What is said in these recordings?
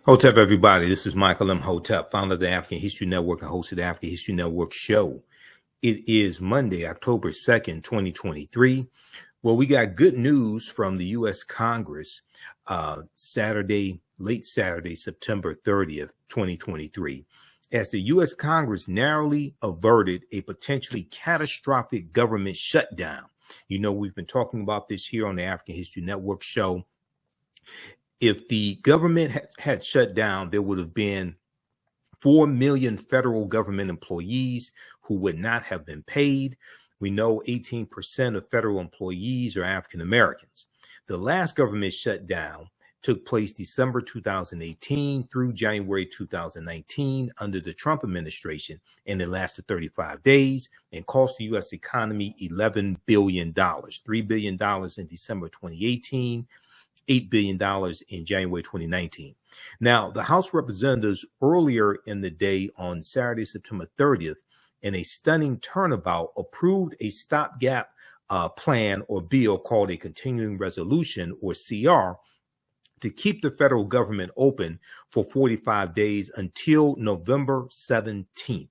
Hotep, everybody. This is Michael Imhotep, founder of the African History Network and host of the African History Network show. It is Monday, October 2nd, 2023. Well, we got good news from the U.S. Congress late Saturday, September 30th, 2023, as the U.S. Congress narrowly averted a potentially catastrophic government shutdown. You know, we've been talking about this here on the African History Network show. If the government had shut down, there would have been 4 million federal government employees who would not have been paid. We know 18% of federal employees are African Americans. The last government shutdown took place December 2018 through January 2019 under the Trump administration, and it lasted 35 days and cost the U.S. economy $11 billion, $3 billion in December 2018. $8 billion in January 2019. Now, the House of Representatives earlier in the day on Saturday, September 30th, in a stunning turnabout, approved a stopgap plan or bill called a continuing resolution or CR to keep the federal government open for 45 days until November 17th.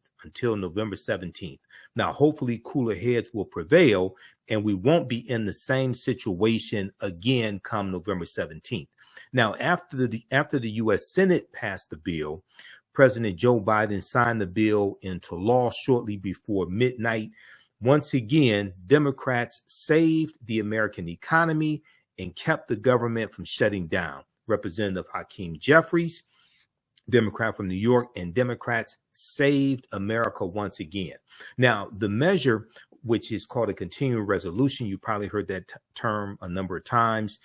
Now, hopefully cooler heads will prevail and we won't be in the same situation again come November 17th. Now, after the U.S. Senate passed the bill, President Joe Biden signed the bill into law shortly before midnight. Once again, Democrats saved the American economy and kept the government from shutting down. Representative Hakeem Jeffries, Democrat from New York, and Democrats saved America once again. Now, the measure, which is called a continuing resolution, you probably heard that term a number of times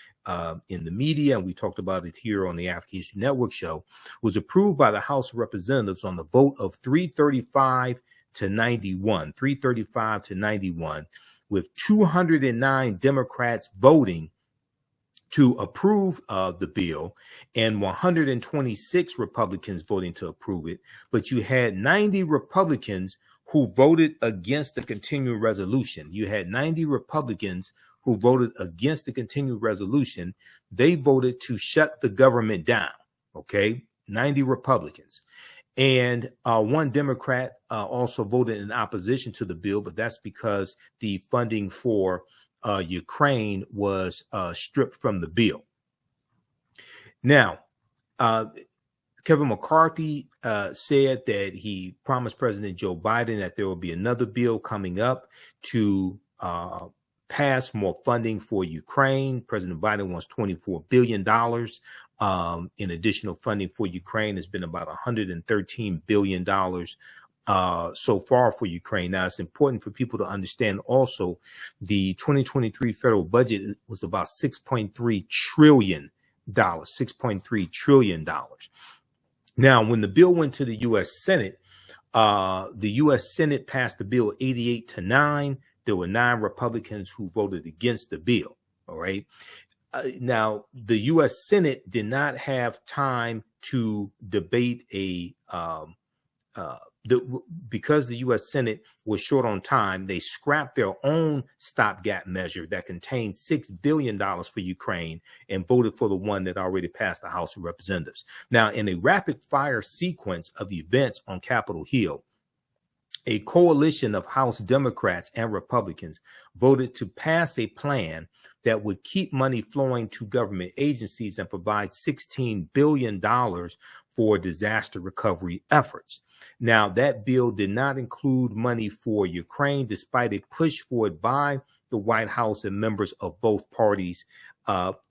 in the media, and we talked about it here on the African History Network show, was approved by the House of Representatives on the vote of 335 to 91, with 209 Democrats voting to approve the bill and 126 Republicans voting to approve it. But you had 90 Republicans who voted against the continuing resolution. You had 90 Republicans who voted against the continuing resolution. They voted to shut the government down. Okay, 90 Republicans. And one Democrat also voted in opposition to the bill, but that's because the funding for Ukraine was stripped from the bill. Now, Kevin McCarthy said that he promised President Joe Biden that there will be another bill coming up to pass more funding for Ukraine. President Biden wants $24 billion in additional funding for Ukraine. It's been about $113 billion so far for Ukraine. Now, it's important for people to understand also the 2023 federal budget was about $6.3 trillion. Now, when the bill went to the U.S. Senate, the U.S. Senate passed the bill 88 to 9. There were 9 Republicans who voted against the bill. All right. Now, the U.S. Senate did not have time to debate because the U.S. Senate was short on time, they scrapped their own stopgap measure that contained $6 billion for Ukraine and voted for the one that already passed the House of Representatives. Now, in a rapid fire sequence of events on Capitol Hill, a coalition of House Democrats and Republicans voted to pass a plan that would keep money flowing to government agencies and provide $16 billion for disaster recovery efforts. Now, that bill did not include money for Ukraine, despite a push for it by the White House and members of both parties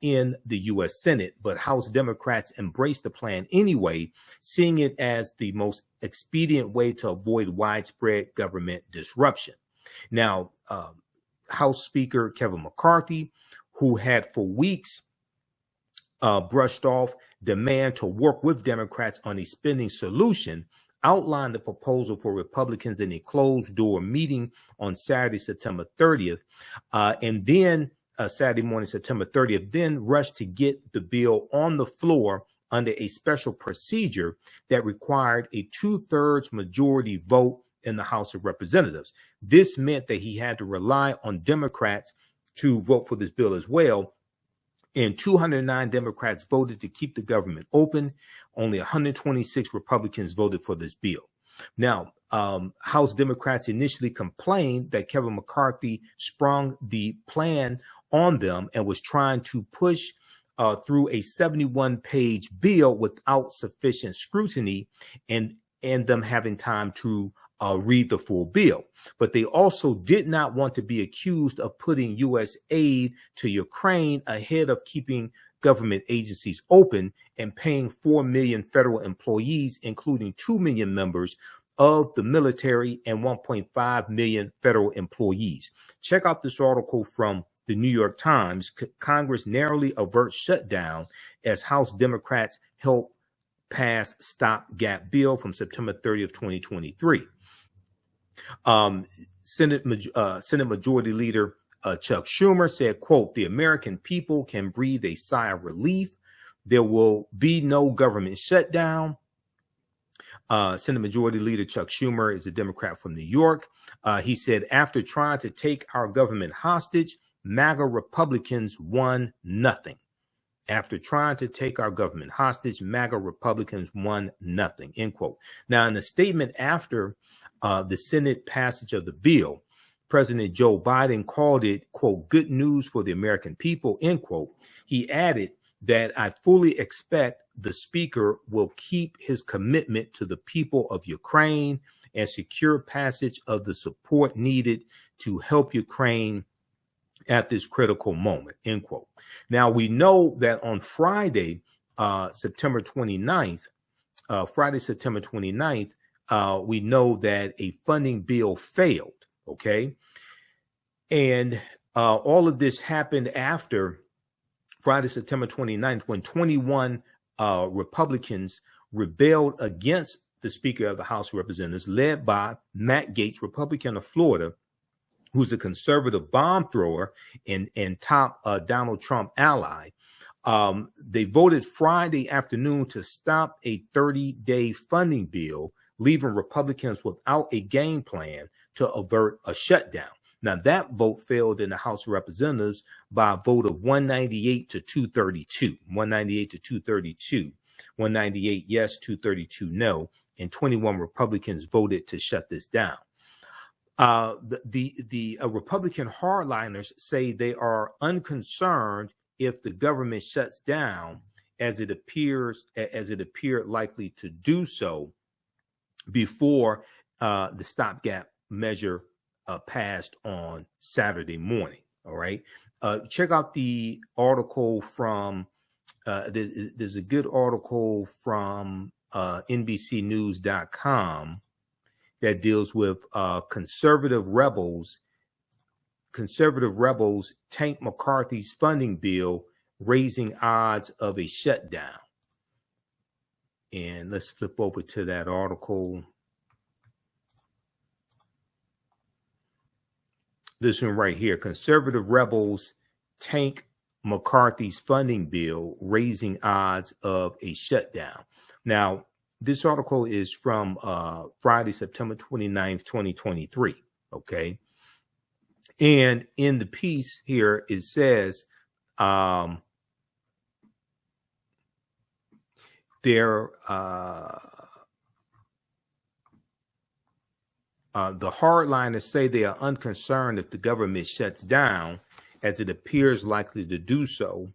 in the U.S. Senate. But House Democrats embraced the plan anyway, seeing it as the most expedient way to avoid widespread government disruption. Now, House Speaker Kevin McCarthy, who had for weeks brushed off demand to work with Democrats on a spending solution, outlined the proposal for Republicans in a closed-door meeting on Saturday, September 30th, and then Saturday morning, September 30th, then rushed to get the bill on the floor under a special procedure that required a 2/3 majority vote in the House of Representatives. This meant that he had to rely on Democrats to vote for this bill as well. and 209 Democrats voted to keep the government open. Only 126 Republicans voted for this bill. Now, House Democrats initially complained that Kevin McCarthy sprung the plan on them and was trying to push through a 71-page bill without sufficient scrutiny and them having time to read the full bill. But they also did not want to be accused of putting U.S. aid to Ukraine ahead of keeping government agencies open and paying 4 million federal employees, including 2 million members of the military and 1.5 million federal employees. Check out this article from the New York Times. Congress narrowly averts shutdown as House Democrats help pass stopgap bill from September 30th, 2023. Senate Majority Leader Chuck Schumer said, quote, "The American people can breathe a sigh of relief. There will be no government shutdown." Senate Majority Leader Chuck Schumer is a Democrat from New York. He said, after trying to take our government hostage, MAGA Republicans won nothing. After trying to take our government hostage, MAGA Republicans won nothing, end quote. Now, in a statement after the Senate passage of the bill, President Joe Biden called it, quote, "good news for the American people," end quote. He added that I fully expect the speaker will keep his commitment to the people of Ukraine and secure passage of the support needed to help Ukraine at this critical moment, end quote. Now, we know that on Friday, September 29th, we know that a funding bill failed, okay? And all of this happened after Friday, September 29th, when 21 Republicans rebelled against the Speaker of the House of Representatives, led by Matt Gaetz, Republican of Florida, who's a conservative bomb thrower and top Donald Trump ally. They voted Friday afternoon to stop a 30-day funding bill, leaving Republicans without a game plan to avert a shutdown. Now, that vote failed in the House of Representatives by a vote of 198 to 232, 198 to 232, 198 yes, 232 no, and 21 Republicans voted to shut this down. The Republican hardliners say they are unconcerned if the government shuts down, as it appeared likely to do so before the stopgap measure passed on Saturday morning. All right. Check out the article from there's a good article from NBCnews.com that deals with conservative rebels tank McCarthy's funding bill, raising odds of a shutdown. And let's flip over to that article. This one right here: conservative rebels tank McCarthy's funding bill, raising odds of a shutdown. Now, this article is from Friday, September 29th, 2023. Okay. And in the piece here, it says the hardliners say they are unconcerned if the government shuts down, as it appears likely to do so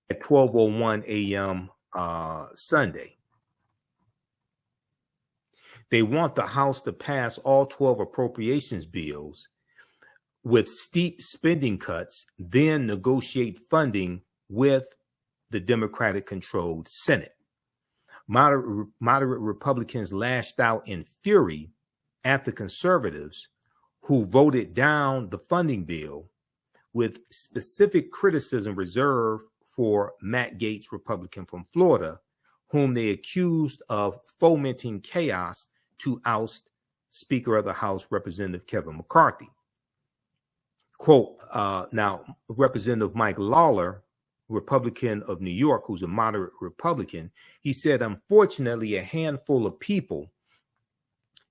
at 12:01 a.m. Sunday. They want the House to pass all 12 appropriations bills with steep spending cuts, then negotiate funding with the Democratic-controlled Senate. Moderate Republicans lashed out in fury at the conservatives who voted down the funding bill, with specific criticism reserved for Matt Gaetz, Republican from Florida, whom they accused of fomenting chaos to oust Speaker of the House, Representative Kevin McCarthy. Quote, now, Representative Mike Lawler, Republican of New York, who's a moderate Republican, he said, unfortunately, a handful of people,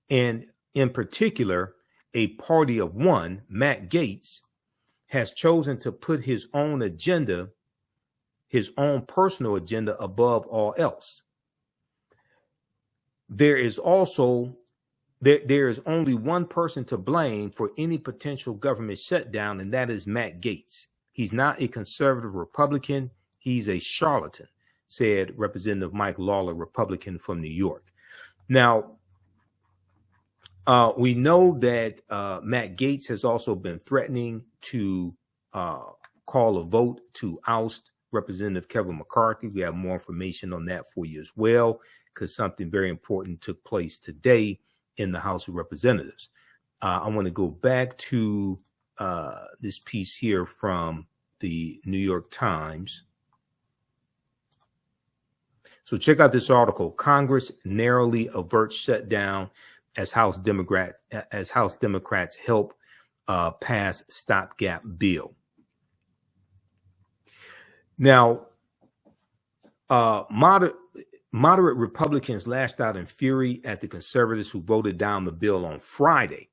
and in particular, a party of one, Matt Gaetz, has chosen to put his own agenda, his own personal agenda, above all else. There is also there is only one person to blame for any potential government shutdown, and that is Matt Gaetz. He's not a conservative Republican. He's a charlatan, said Representative Mike Lawler, Republican from New York. Now, we know that Matt Gaetz has also been threatening to call a vote to oust Representative Kevin McCarthy. We have more information on that for you as well, because something very important took place today in the House of Representatives. I want to go back to this piece here from the New York Times. So check out this article. Congress narrowly averts shutdown as House Democrats help pass stopgap bill. Now, moderate Republicans lashed out in fury at the conservatives who voted down the bill on Friday.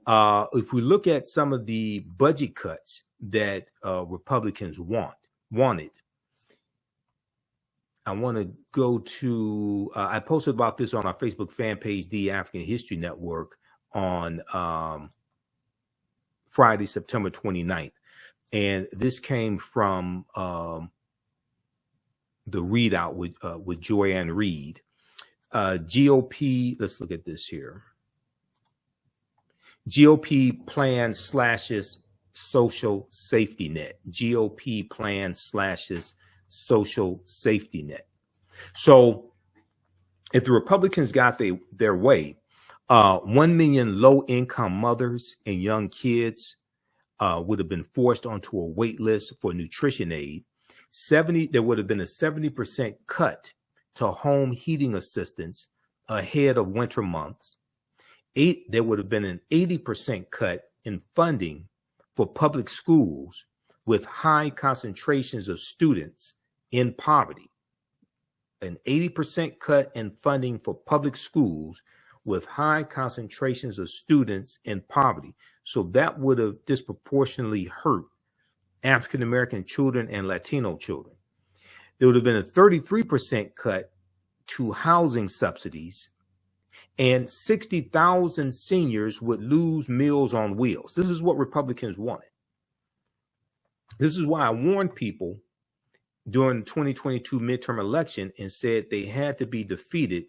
If we look at some of the budget cuts that Republicans wanted, I want to go to, I posted about this on our Facebook fan page, The African History Network, on Friday, September 29th. And this came from the readout with Joanne Reed. GOP, let's look at this here. GOP plan slashes social safety net. GOP plan slashes social safety net. So if the Republicans got their way, 1 million low-income mothers and young kids would have been forced onto a wait list for nutrition aid. There would have been a 70% cut to home heating assistance ahead of winter months. There would have been an 80% cut in funding for public schools with high concentrations of students in poverty. An 80% cut in funding for public schools with high concentrations of students in poverty. So that would have disproportionately hurt African-American children and Latino children. There would have been a 33% cut to housing subsidies, and 60,000 seniors would lose Meals on Wheels. This is what Republicans wanted. This is why I warned people during the 2022 midterm election and said they had to be defeated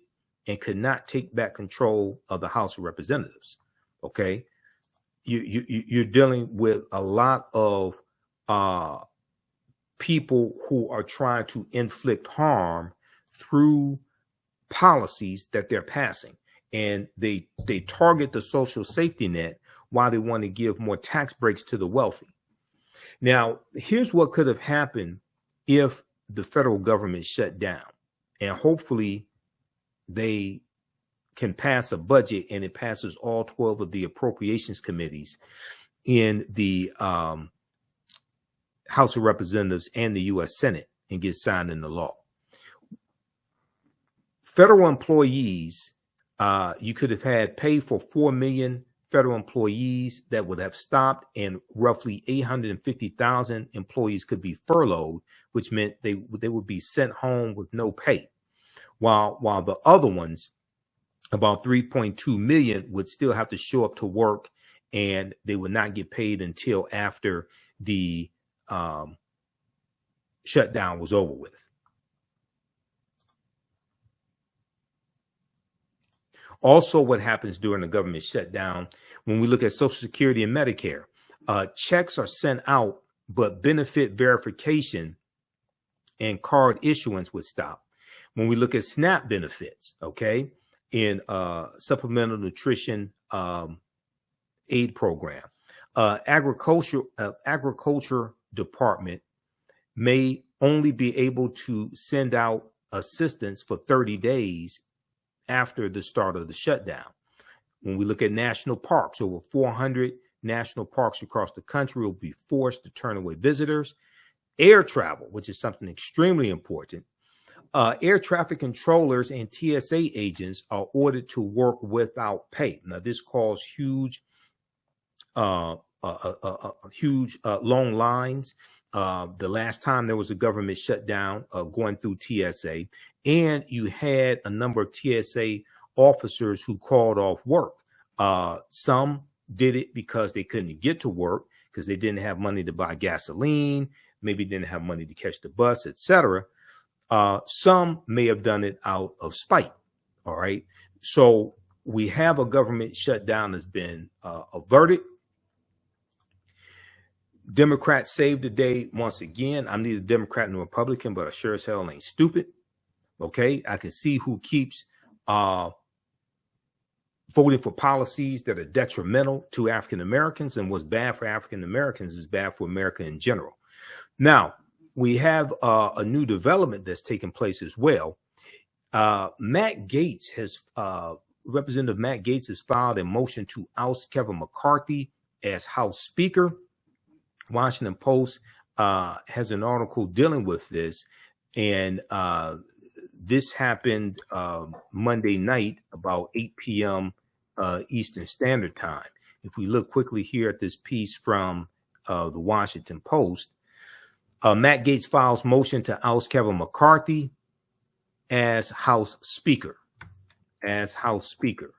and could not take back control of the House of Representatives. Okay, you're dealing with a lot of people who are trying to inflict harm through policies that they're passing, and they target the social safety net while they want to give more tax breaks to the wealthy. Now, here's what could have happened if the federal government shut down, and hopefully they can pass a budget and it passes all 12 of the appropriations committees in the House of Representatives and the U.S. Senate and get signed into law. Federal employees, you could have had pay for 4 million federal employees that would have stopped, and roughly 850,000 employees could be furloughed, which meant they would be sent home with no pay, while the other ones, about 3.2 million, would still have to show up to work, and they would not get paid until after the shutdown was over with. Also, what happens during the government shutdown, when we look at Social Security and Medicare, checks are sent out, but benefit verification and card issuance would stop. When we look at SNAP benefits, okay, in supplemental nutrition aid program, agriculture department may only be able to send out assistance for 30 days after the start of the shutdown. When we look at national parks, over 400 national parks across the country will be forced to turn away visitors. Air travel, which is something extremely important. Air traffic controllers and TSA agents are ordered to work without pay. Now, this caused huge huge long lines. The last time there was a government shutdown going through TSA, and you had a number of TSA officers who called off work. Some did it because they couldn't get to work because they didn't have money to buy gasoline, maybe didn't have money to catch the bus, etc. Some may have done it out of spite. All right. So we have a government shutdown that's been averted. Democrats saved the day once again. I'm neither Democrat nor Republican, but I sure as hell ain't stupid. Okay. I can see who keeps voting for policies that are detrimental to African Americans, and what's bad for African Americans is bad for America in general. Now, we have a new development that's taking place as well. Matt Gaetz has, Representative Matt Gaetz has filed a motion to oust Kevin McCarthy as House Speaker. Washington Post has an article dealing with this, and this happened Monday night about 8 p.m. Eastern Standard Time. If we look quickly here at this piece from the Washington Post, Matt Gaetz files motion to oust Kevin McCarthy as House Speaker. As House Speaker.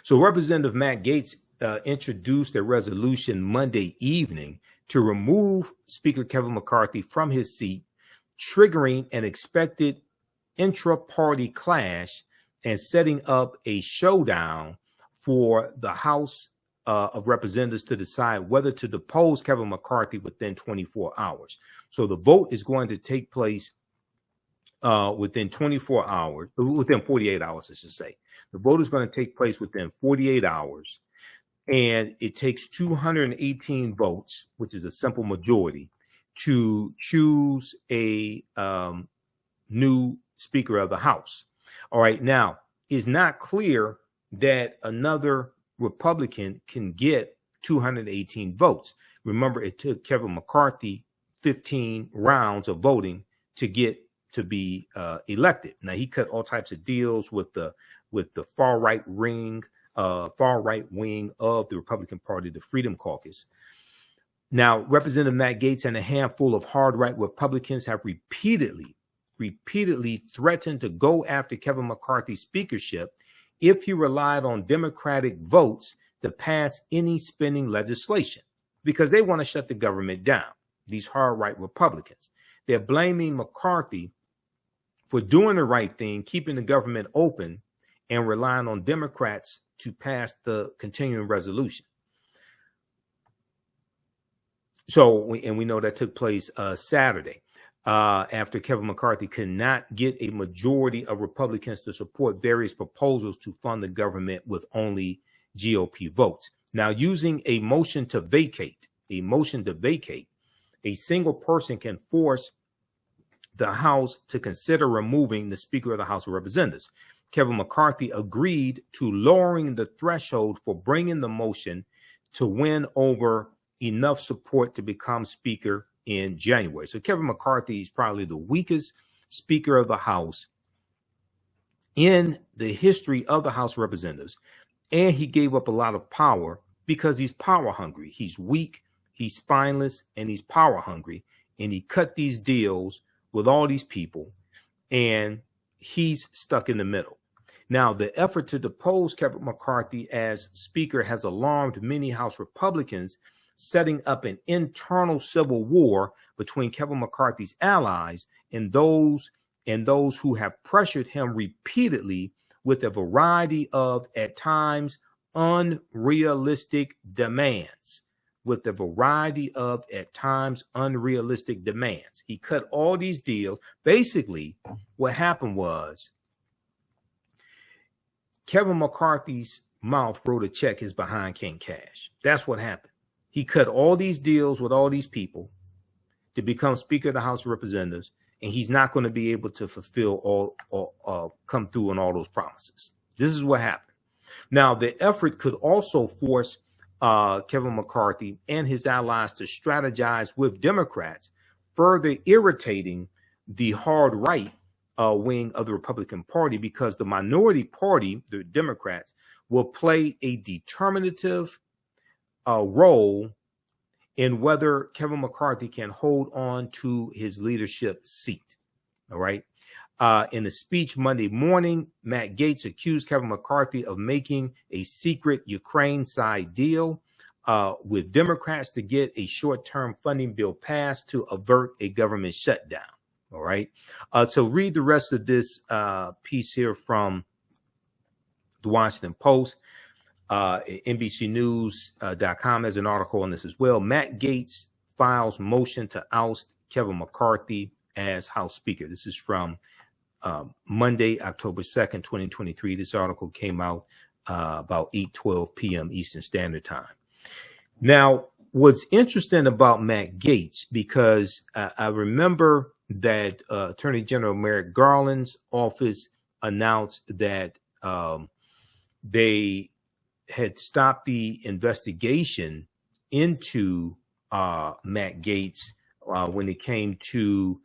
So Representative Matt Gaetz introduced a resolution Monday evening to remove Speaker Kevin McCarthy from his seat, triggering an expected intra-party clash and setting up a showdown for the House of Representatives to decide whether to depose Kevin McCarthy within 24 hours. So the vote is going to take place within 24 hours, within 48 hours, I should say. The vote is going to take place within 48 hours, and it takes 218 votes, which is a simple majority, to choose a new Speaker of the House. All right, now, it's not clear that another Republican can get 218 votes. Remember, it took Kevin McCarthy 15 rounds of voting to get to be elected. Now, he cut all types of deals with the far right wing of the Republican Party, the Freedom Caucus. Now, Representative Matt Gaetz and a handful of hard right Republicans have repeatedly threatened to go after Kevin McCarthy's speakership if he relied on Democratic votes to pass any spending legislation, because they want to shut the government down. These hard right Republicans, they're blaming McCarthy for doing the right thing, keeping the government open, and relying on Democrats to pass the continuing resolution. So, we know that took place Saturday after Kevin McCarthy could not get a majority of Republicans to support various proposals to fund the government with only GOP votes. Now, using a motion to vacate, a single person can force the House to consider removing the Speaker of the House of Representatives. Kevin McCarthy agreed to lowering the threshold for bringing the motion to win over enough support to become Speaker in January. So Kevin McCarthy is probably the weakest Speaker of the House in the history of the House of Representatives. And he gave up a lot of power because he's power hungry. He's weak, he's spineless, and he's power hungry. And he cut these deals with all these people, and he's stuck in the middle. Now, the effort to depose Kevin McCarthy as Speaker has alarmed many House Republicans, setting up an internal civil war between Kevin McCarthy's allies and those who have pressured him repeatedly with a variety of, at times, unrealistic demands. He cut all these deals. Basically, what happened was Kevin McCarthy's mouth wrote a check his behind can't cash. That's what happened. He cut all these deals with all these people to become Speaker of the House of Representatives, and he's not going to be able to fulfill come through on all those promises. This is what happened. Now, the effort could also force Kevin McCarthy and his allies to strategize with Democrats, further irritating the hard right wing of the Republican Party, because the minority party, the Democrats, will play a determinative role in whether Kevin McCarthy can hold on to his leadership seat. All right. In a speech Monday morning, Matt Gaetz accused Kevin McCarthy of making a secret Ukraine-side deal with Democrats to get a short-term funding bill passed to avert a government shutdown. All right. So read the rest of this piece here from the Washington Post. NBCnews.com has an article on this as well. Matt Gaetz files motion to oust Kevin McCarthy as House Speaker. This is from Monday, October 2nd, 2023. This article came out about 8:12 p.m. Eastern Standard Time. Now, what's interesting about Matt Gaetz, because I remember that Attorney General Merrick Garland's office announced that they had stopped the investigation into Matt Gaetz when it came to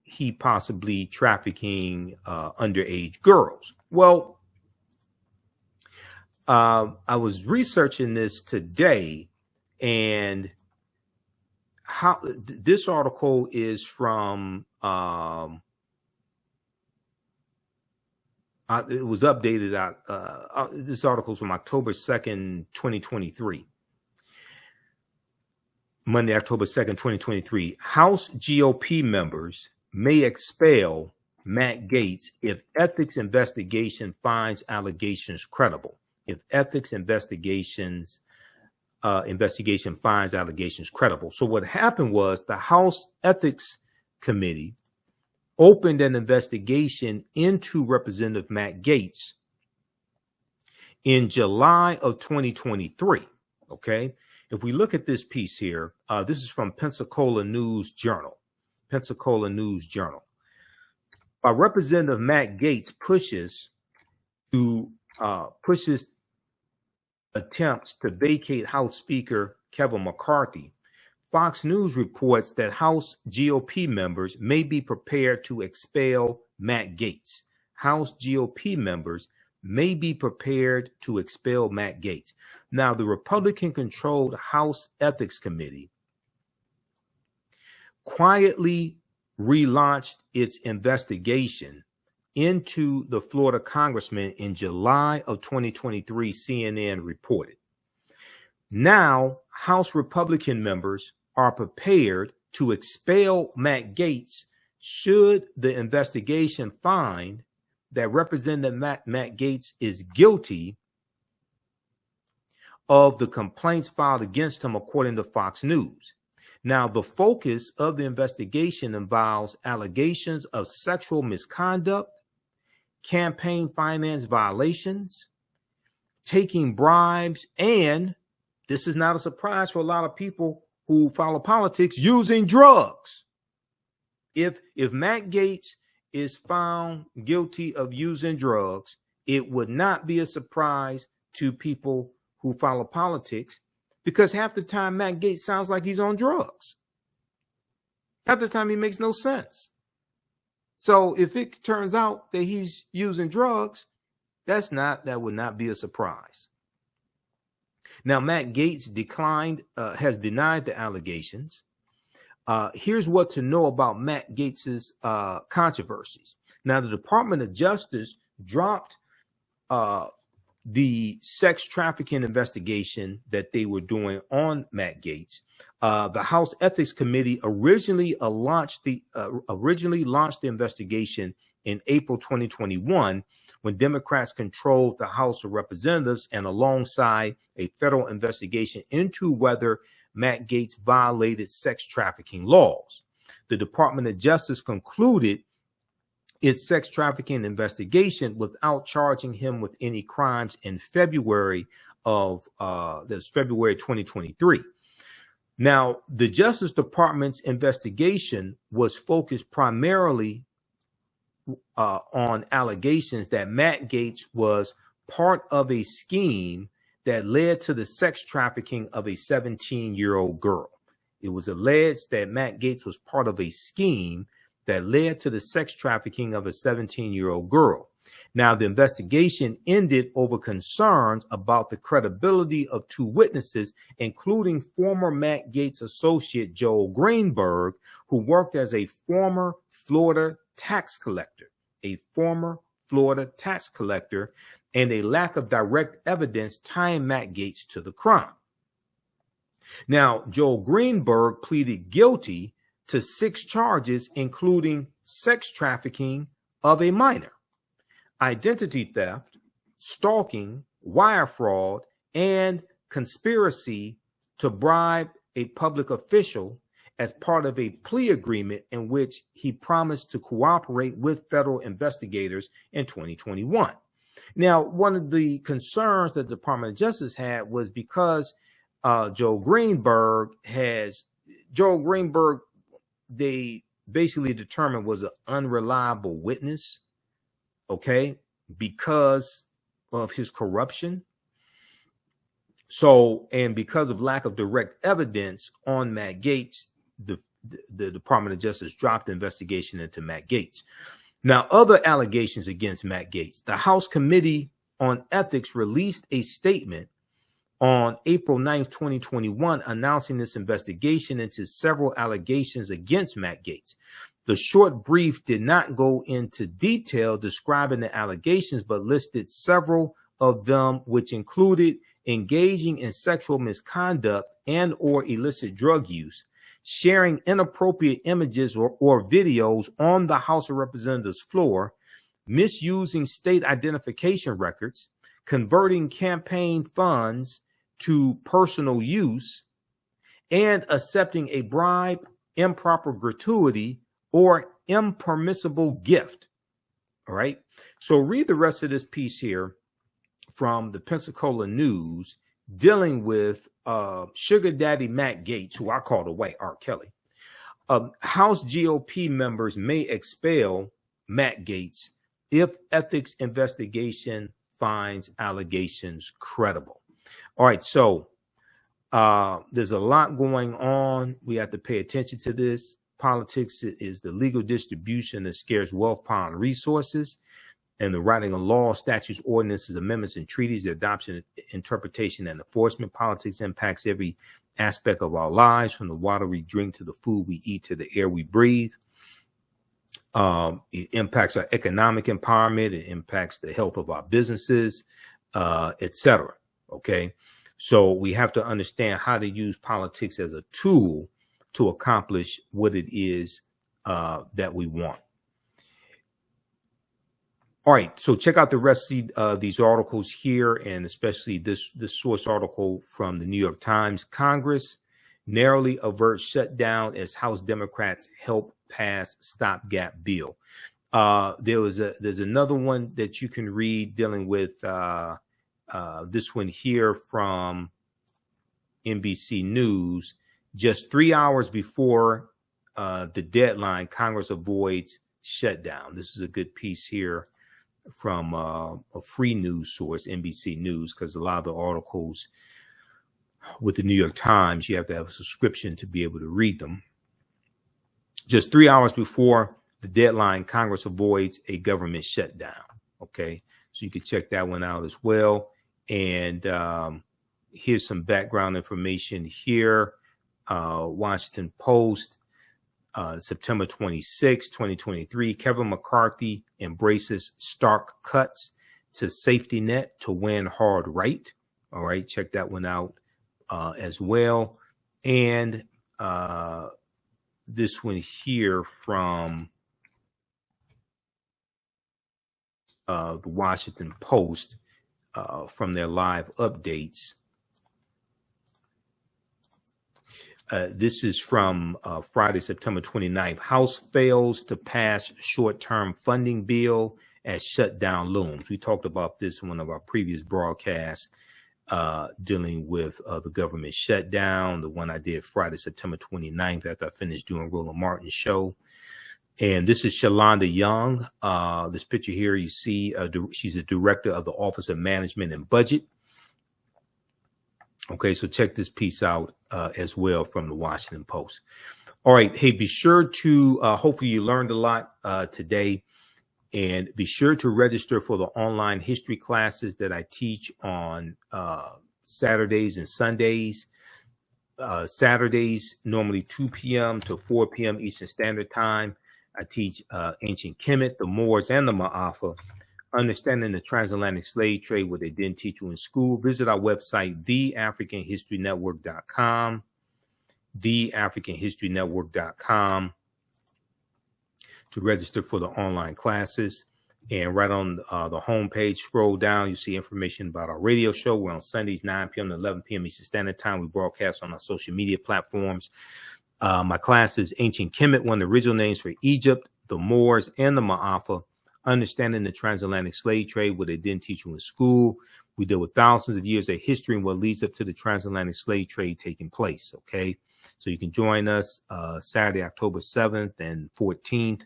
he possibly trafficking underage girls. Well, I was researching this today, and how this article is from it was updated. This article is from October 2nd, 2023. Monday, October 2nd, 2023. House GOP members may expel Matt Gaetz if ethics investigation finds allegations credible. If ethics investigation finds allegations credible. So what happened was the House Ethics Committee opened an investigation into Representative Matt Gaetz in July of 2023. Okay. If we look at this piece here, this is from Pensacola News Journal. Pensacola News Journal. Representative Matt Gaetz pushes attempts to vacate House Speaker Kevin McCarthy. Fox News reports that House GOP members may be prepared to expel Matt Gaetz. House GOP members may be prepared to expel Matt Gaetz. Now, the Republican-controlled House Ethics Committee quietly relaunched its investigation into the Florida congressman in July of 2023, CNN reported. Now, House Republican members are prepared to expel Matt Gaetz should the investigation find that Representative Matt Gaetz is guilty of the complaints filed against him, according to Fox News. Now, the focus of the investigation involves allegations of sexual misconduct, campaign finance violations, taking bribes, and this is not a surprise for a lot of people who follow politics, using drugs. If Matt Gaetz is found guilty of using drugs, it would not be a surprise to people who follow politics, because half the time Matt Gaetz sounds like he's on drugs. Half the time he makes no sense. So if it turns out that he's using drugs, that would not be a surprise. Now, Matt Gaetz has denied the allegations. Here's what to know about Matt Gaetz's controversies. Now, the Department of Justice dropped the sex trafficking investigation that they were doing on Matt Gaetz. The House Ethics Committee originally launched the investigation in April 2021, when Democrats controlled the House of Representatives, and alongside a federal investigation into whether Matt Gaetz violated sex trafficking laws. The Department of Justice concluded its sex trafficking investigation without charging him with any crimes in February 2023. Now, the Justice Department's investigation was focused primarily on allegations that Matt Gaetz was part of a scheme that led to the sex trafficking of a 17-year-old girl. It was alleged that Matt Gaetz was part of a scheme that led to the sex trafficking of a 17-year-old girl. Now, the investigation ended over concerns about the credibility of two witnesses, including former Matt Gaetz associate Joel Greenberg, who worked as a former Florida tax collector, and a lack of direct evidence tying Matt Gaetz to the crime. Now, Joel Greenberg pleaded guilty to 6 charges, including sex trafficking of a minor, identity theft, stalking, wire fraud, and conspiracy to bribe a public official as part of a plea agreement in which he promised to cooperate with federal investigators in 2021. Now, one of the concerns that the Department of Justice had was because Joel Greenberg, they basically determined was an unreliable witness, okay, because of his corruption. So, and because of lack of direct evidence on Matt Gaetz, the Department of Justice dropped the investigation into Matt Gaetz. Now, other allegations against Matt Gaetz. The House Committee on Ethics released a statement on April 9th, 2021, announcing this investigation into several allegations against Matt Gaetz. The short brief did not go into detail describing the allegations, but listed several of them, which included engaging in sexual misconduct and or illicit drug use, sharing inappropriate images or videos on the House of Representatives floor, misusing state identification records, converting campaign funds to personal use, and accepting a bribe, improper gratuity, or impermissible gift. All right. So read the rest of this piece here from the Pensacola News dealing with Sugar Daddy Matt Gaetz, who I call the white R. Kelly. House GOP members may expel Matt Gaetz if ethics investigation finds allegations credible. All right, so there's a lot going on. We have to pay attention to this. Politics is the legal distribution of scarce wealth, power, and resources, and the writing of laws, statutes, ordinances, amendments, and treaties, the adoption, interpretation, and enforcement. Politics impacts every aspect of our lives, from the water we drink to the food we eat to the air we breathe. It impacts our economic empowerment. It impacts the health of our businesses, etc. Okay, so we have to understand how to use politics as a tool to accomplish what it is that we want. All right, so check out the rest of these articles here, and especially this source article from the New York Times. Congress narrowly averts shutdown as House Democrats help pass stopgap bill. There's another one that you can read dealing with this one here from NBC News. Just 3 hours before the deadline, Congress avoids shutdown. This is a good piece here from a free news source, NBC News, because a lot of the articles with the New York Times, you have to have a subscription to be able to read them. Just 3 hours before the deadline, Congress avoids a government shutdown. Okay, so you can check that one out as well. And here's some background information here. Washington Post, September 26, 2023, Kevin McCarthy embraces stark cuts to safety net to win hard right. All right, check that one out as well. And this one here from the Washington Post from their live updates. This is from Friday, September 29th. House fails to pass short-term funding bill as shutdown looms. We talked about this in one of our previous broadcasts dealing with the government shutdown, the one I did Friday, September 29th after I finished doing Roland Martin's show. And this is Shalonda Young. This picture here you see, she's a director of the Office of Management and Budget. Okay, so check this piece out as well from the Washington Post. All right. Hey, be sure to, hopefully you learned a lot today, and be sure to register for the online history classes that I teach on Saturdays and Sundays. Saturdays, normally 2 p.m. to 4 p.m. Eastern Standard Time. I teach ancient Kemet, the Moors, and the Ma'afa, understanding the transatlantic slave trade, what they didn't teach you in school. Visit our website, TheAfricanHistoryNetwork.com. TheAfricanHistoryNetwork.com to register for the online classes. And right on the homepage, scroll down, you see information about our radio show. We're on Sundays, 9 p.m. to 11 p.m. Eastern Standard Time. We broadcast on our social media platforms. My class is Ancient Kemet, one of the original names for Egypt, the Moors, and the Ma'afa, understanding the transatlantic slave trade, what they didn't teach you in school. We deal with thousands of years of history and what leads up to the transatlantic slave trade taking place, okay? So you can join us Saturday, October 7th and 14th,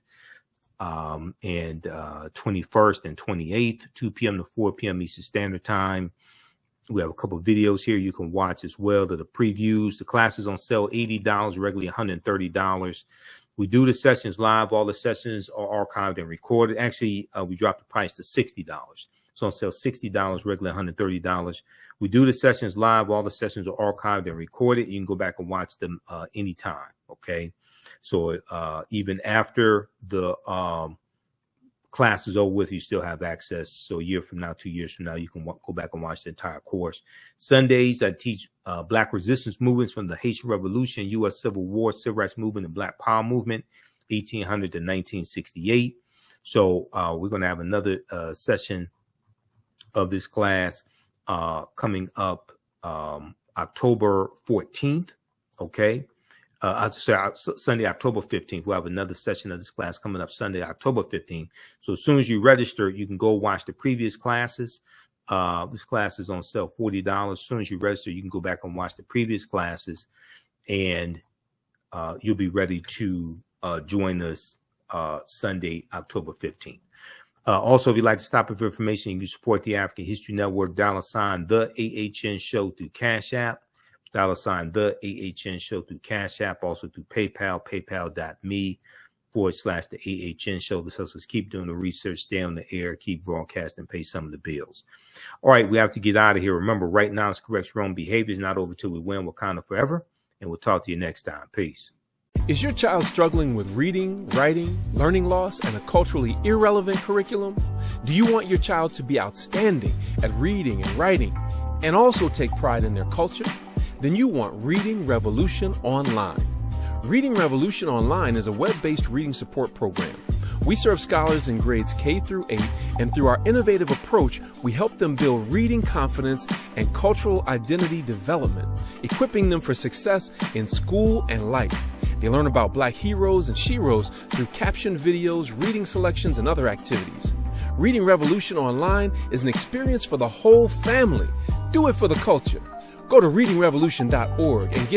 and 21st and 28th, 2 p.m. to 4 p.m. Eastern Standard Time. We have a couple of videos here you can watch as well. The previews. The class is on sale, $80, regularly $130. We do the sessions live. All the sessions are archived and recorded. Actually, we dropped the price to $60. So on sale, $60, regularly $130. We do the sessions live. All the sessions are archived and recorded. You can go back and watch them anytime. Okay. So even after the class is over with, you still have access. So a year from now, 2 years from now, you can go back and watch the entire course. Sundays, I teach Black resistance movements from the Haitian Revolution, U.S. Civil War, Civil Rights Movement, and Black Power Movement, 1800 to 1968. So we're going to have another session of this class coming up October 14th. Okay. Sunday, October 15th. We'll have another session of this class coming up Sunday, October 15th. So as soon as you register, you can go watch the previous classes. This class is on sale, $40. As soon as you register, you can go back and watch the previous classes, and you'll be ready to join us Sunday, October 15th. Also, if you'd like to stop for information, you can support the African History Network, $, the AHN Show through Cash App, $, the AHN Show through Cash App, also through PayPal, paypal.me/the AHN Show. This helps us keep doing the research, stay on the air, keep broadcasting, pay some of the bills. All right, we have to get out of here. Remember, right now is correct wrong behavior. It's not over till we win. Wakanda forever. And we'll talk to you next time. Peace. Is your child struggling with reading, writing, learning loss, and a culturally irrelevant curriculum? Do you want your child to be outstanding at reading and writing and also take pride in their culture? Then you want Reading Revolution Online. Reading Revolution Online is a web-based reading support program. We serve scholars in grades K through 8, and through our innovative approach, we help them build reading confidence and cultural identity development, equipping them for success in school and life. They learn about Black heroes and sheroes through captioned videos, reading selections, and other activities. Reading Revolution Online is an experience for the whole family. Do it for the culture. Go to readingrevolution.org and get